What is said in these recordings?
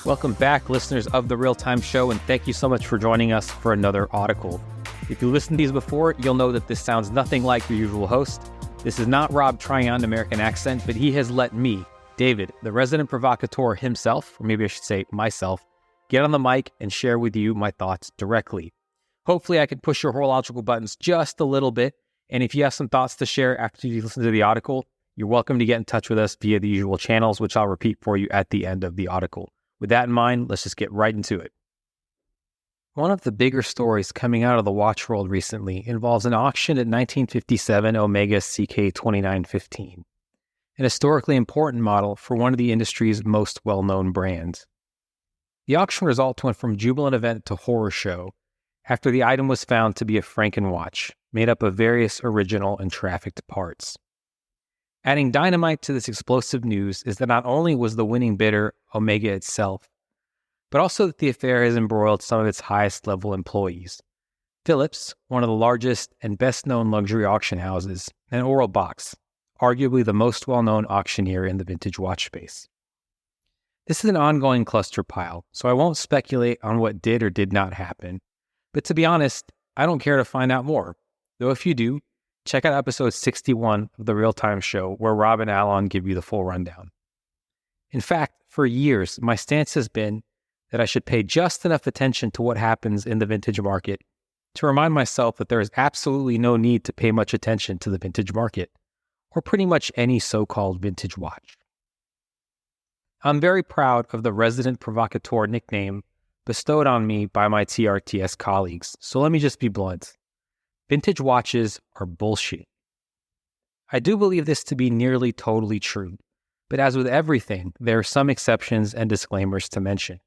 Welcome back, listeners of The Real Time Show, and thank you so much for joining us for another Audicle. If you listened to these before, you'll know that this sounds nothing like your usual host. This is not Rob trying out an American accent, but he has let me, David, the resident provocateur himself, or maybe I should say myself, get on the mic and share with you my thoughts directly. Hopefully I can push your horological buttons just a little bit, and if you have some thoughts to share after you listen to the Audicle, you're welcome to get in touch with us via the usual channels, which I'll repeat for you at the end of the Audicle. With that in mind, let's just get right into it. One of the bigger stories coming out of the watch world recently involves an auction at 1957 Omega CK2915, an historically important model for one of the industry's most well-known brands. The auction result went from jubilant event to horror show after the item was found to be a Frankenwatch made up of various original and trafficked parts. Adding dynamite to this explosive news is that not only was the winning bidder Omega itself, but also that the affair has embroiled some of its highest-level employees. Phillips, one of the largest and best-known luxury auction houses, and Oralbox, arguably the most well-known auctioneer in the vintage watch space. This is an ongoing cluster pile, so I won't speculate on what did or did not happen, but to be honest, I don't care to find out more, though if you do, check out episode 61 of The Real Time Show, where Rob and Alon give you the full rundown. In fact, for years, my stance has been that I should pay just enough attention to what happens in the vintage market to remind myself that there is absolutely no need to pay much attention to the vintage market, or pretty much any so-called vintage watch. I'm very proud of the resident provocateur nickname bestowed on me by my TRTS colleagues, so let me just be blunt. Vintage watches are bullshit. I do believe this to be nearly totally true, but as with everything, there are some exceptions and disclaimers to mention.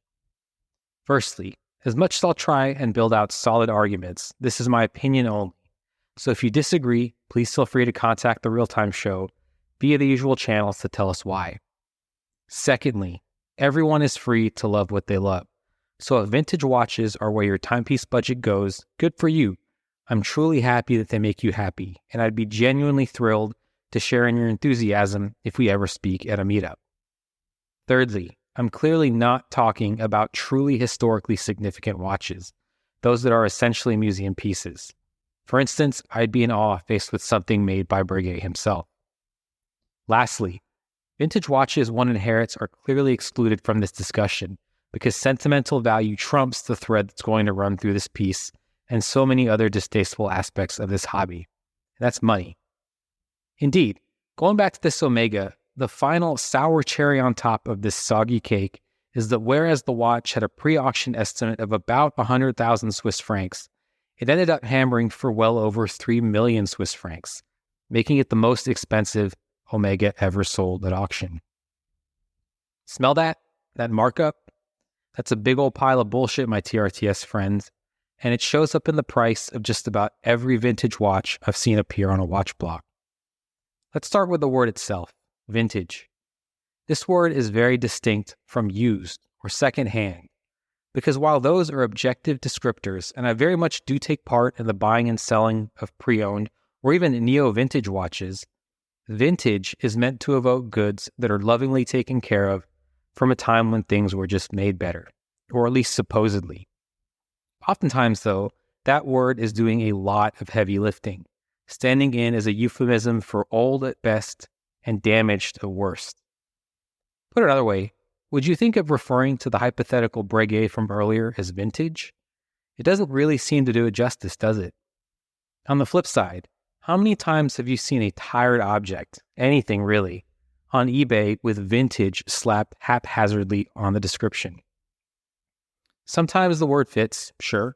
Firstly, as much as I'll try and build out solid arguments, this is my opinion only, so if you disagree, please feel free to contact The Real Time Show via the usual channels to tell us why. Secondly, everyone is free to love what they love, so if vintage watches are where your timepiece budget goes, good for you. I'm truly happy that they make you happy, and I'd be genuinely thrilled to share in your enthusiasm if we ever speak at a meetup. Thirdly, I'm clearly not talking about truly historically significant watches, those that are essentially museum pieces. For instance, I'd be in awe faced with something made by Breguet himself. Lastly, vintage watches one inherits are clearly excluded from this discussion because sentimental value trumps the thread that's going to run through this piece and so many other distasteful aspects of this hobby. And that's money. Indeed, going back to this Omega, the final sour cherry on top of this soggy cake is that whereas the watch had a pre-auction estimate of about 100,000 Swiss francs, it ended up hammering for well over 3 million Swiss francs, making it the most expensive Omega ever sold at auction. Smell that? That markup? That's a big old pile of bullshit, my TRTS friends. And it shows up in the price of just about every vintage watch I've seen appear on a watch block. Let's start with the word itself, vintage. This word is very distinct from used or secondhand, because while those are objective descriptors, and I very much do take part in the buying and selling of pre-owned or even neo-vintage watches, vintage is meant to evoke goods that are lovingly taken care of from a time when things were just made better, or at least supposedly. Oftentimes, though, that word is doing a lot of heavy lifting, standing in as a euphemism for old at best and damaged at worst. Put another way, would you think of referring to the hypothetical Breguet from earlier as vintage? It doesn't really seem to do it justice, does it? On the flip side, how many times have you seen a tired object, anything really, on eBay with vintage slapped haphazardly on the description? Sometimes the word fits, sure,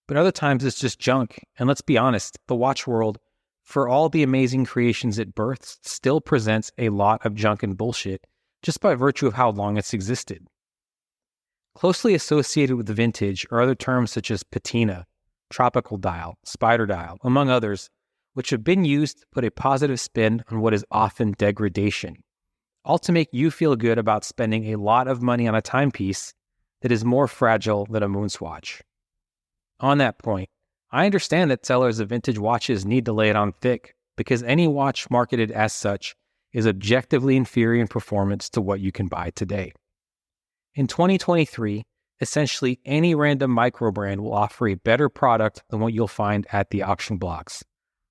but other times it's just junk. And let's be honest, the watch world, for all the amazing creations it births, still presents a lot of junk and bullshit just by virtue of how long it's existed. Closely associated with vintage are other terms such as patina, tropical dial, spider dial, among others, which have been used to put a positive spin on what is often degradation, all to make you feel good about spending a lot of money on a timepiece that is more fragile than a moonswatch. On that point, I understand that sellers of vintage watches need to lay it on thick because any watch marketed as such is objectively inferior in performance to what you can buy today. In 2023, essentially any random micro brand will offer a better product than what you'll find at the auction blocks.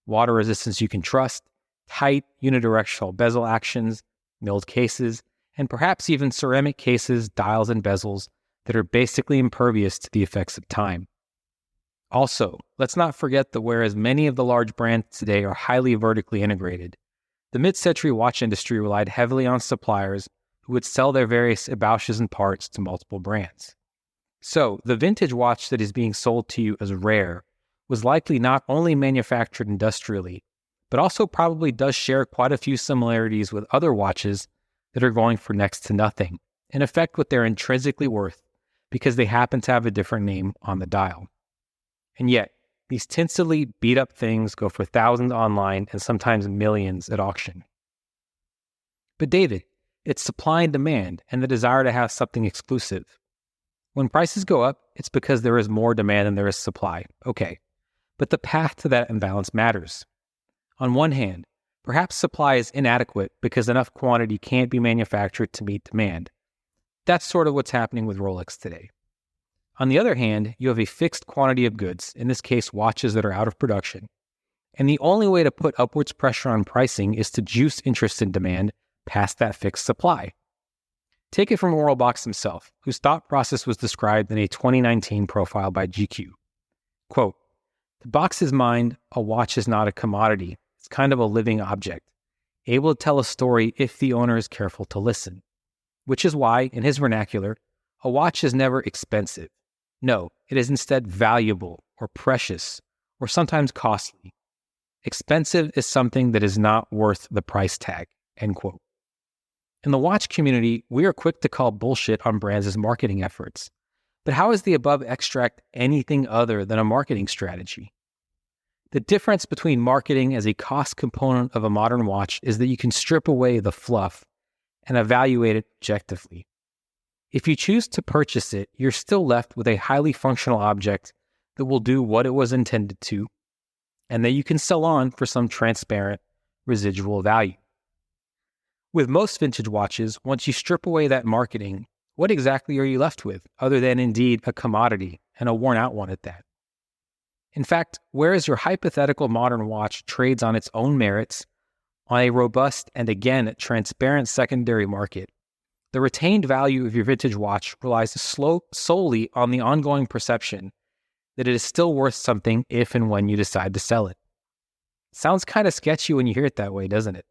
Water resistance you can trust, tight unidirectional bezel actions, milled cases, and perhaps even ceramic cases, dials, and bezels that are basically impervious to the effects of time. Also, let's not forget that whereas many of the large brands today are highly vertically integrated, the mid-century watch industry relied heavily on suppliers who would sell their various embouches and parts to multiple brands. So, the vintage watch that is being sold to you as rare was likely not only manufactured industrially, but also probably does share quite a few similarities with other watches that are going for next to nothing, in effect what they're intrinsically worth because they happen to have a different name on the dial. And yet, these tinsedly beat-up things go for thousands online and sometimes millions at auction. But David, it's supply and demand and the desire to have something exclusive. When prices go up, it's because there is more demand than there is supply. Okay, but the path to that imbalance matters. On one hand, perhaps supply is inadequate because enough quantity can't be manufactured to meet demand. That's sort of what's happening with Rolex today. On the other hand, you have a fixed quantity of goods, in this case watches that are out of production, and the only way to put upwards pressure on pricing is to juice interest in demand past that fixed supply. Take it from Orlbach himself, whose thought process was described in a 2019 profile by GQ. Quote, "To Box's mind, a watch is not a commodity. It's kind of a living object, able to tell a story if the owner is careful to listen. Which is why, in his vernacular, a watch is never expensive. No, it is instead valuable or precious or sometimes costly. Expensive is something that is not worth the price tag." End quote. In the watch community, we are quick to call bullshit on brands' marketing efforts. But how is the above extract anything other than a marketing strategy? The difference between marketing as a cost component of a modern watch is that you can strip away the fluff and evaluate it objectively. If you choose to purchase it, you're still left with a highly functional object that will do what it was intended to, and that you can sell on for some transparent residual value. With most vintage watches, once you strip away that marketing, what exactly are you left with, other than indeed a commodity, and a worn-out one at that? In fact, whereas your hypothetical modern watch trades on its own merits, on a robust and again transparent secondary market, the retained value of your vintage watch relies solely on the ongoing perception that it is still worth something if and when you decide to sell it. Sounds kind of sketchy when you hear it that way, doesn't it?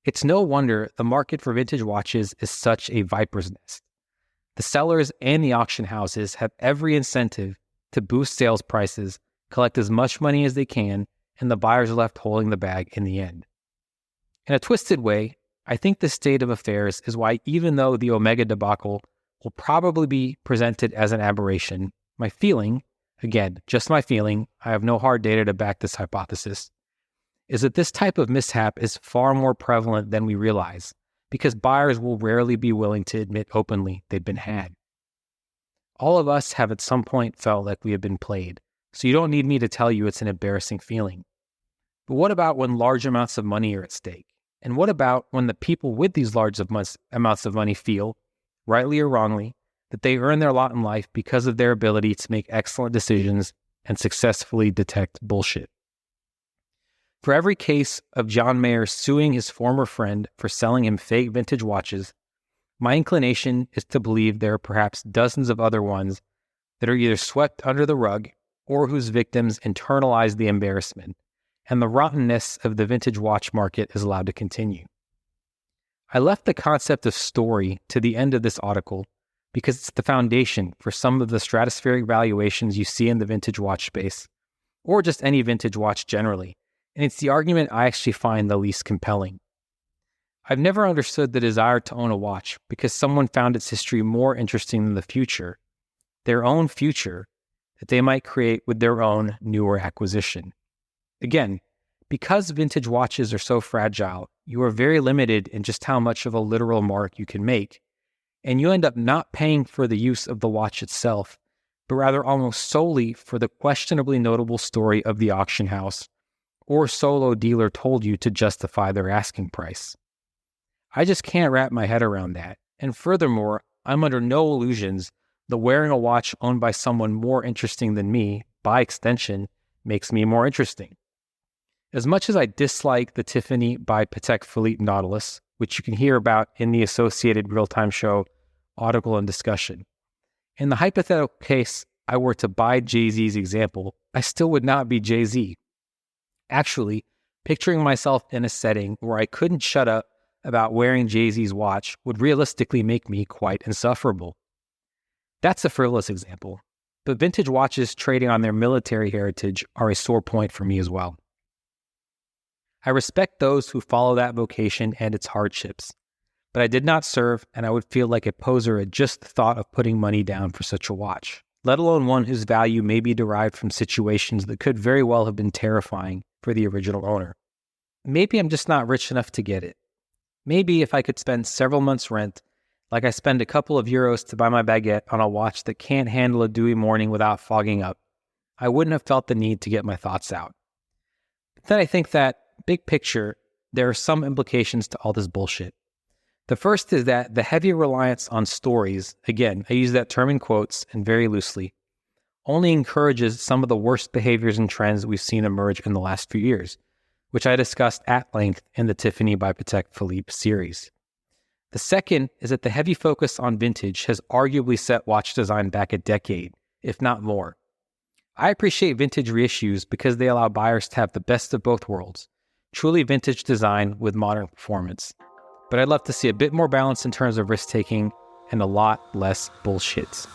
It's no wonder the market for vintage watches is such a viper's nest. The sellers and the auction houses have every incentive to boost sales prices, collect as much money as they can, and the buyers are left holding the bag in the end. In a twisted way, I think this state of affairs is why, even though the Omega debacle will probably be presented as an aberration, my feeling, again, just my feeling, I have no hard data to back this hypothesis, is that this type of mishap is far more prevalent than we realize, because buyers will rarely be willing to admit openly they've been had. All of us have at some point felt like we have been played, so you don't need me to tell you it's an embarrassing feeling. But what about when large amounts of money are at stake? And what about when the people with these large amounts of money feel, rightly or wrongly, that they earn their lot in life because of their ability to make excellent decisions and successfully detect bullshit? For every case of John Mayer suing his former friend for selling him fake vintage watches, my inclination is to believe there are perhaps dozens of other ones that are either swept under the rug or whose victims internalize the embarrassment, and the rottenness of the vintage watch market is allowed to continue. I left the concept of story to the end of this article because it's the foundation for some of the stratospheric valuations you see in the vintage watch space, or just any vintage watch generally, and it's the argument I actually find the least compelling. I've never understood the desire to own a watch because someone found its history more interesting than the future, their own future, that they might create with their own newer acquisition. Again, because vintage watches are so fragile, you are very limited in just how much of a literal mark you can make, and you end up not paying for the use of the watch itself, but rather almost solely for the questionably notable story of the auction house or solo dealer told you to justify their asking price. I just can't wrap my head around that, and furthermore, I'm under no illusions that wearing a watch owned by someone more interesting than me, by extension, makes me more interesting. As much as I dislike the Tiffany by Patek Philippe Nautilus, which you can hear about in the associated real-time show Audicle and Discussion, in the hypothetical case I were to buy Jay-Z's example, I still would not be Jay-Z. Actually, picturing myself in a setting where I couldn't shut up about wearing Jay-Z's watch would realistically make me quite insufferable. That's a frivolous example, but vintage watches trading on their military heritage are a sore point for me as well. I respect those who follow that vocation and its hardships, but I did not serve, and I would feel like a poser at just the thought of putting money down for such a watch, let alone one whose value may be derived from situations that could very well have been terrifying for the original owner. Maybe I'm just not rich enough to get it. Maybe if I could spend several months' rent, like I spend a couple of euros to buy my baguette on a watch that can't handle a dewy morning without fogging up, I wouldn't have felt the need to get my thoughts out. But then I think that, big picture, there are some implications to all this bullshit. The first is that the heavy reliance on stories, again, I use that term in quotes and very loosely, only encourages some of the worst behaviors and trends we've seen emerge in the last few years, which I discussed at length in the Tiffany by Patek Philippe series. The second is that the heavy focus on vintage has arguably set watch design back a decade, if not more. I appreciate vintage reissues because they allow buyers to have the best of both worlds, truly vintage design with modern performance. But I'd love to see a bit more balance in terms of risk-taking and a lot less bullshit.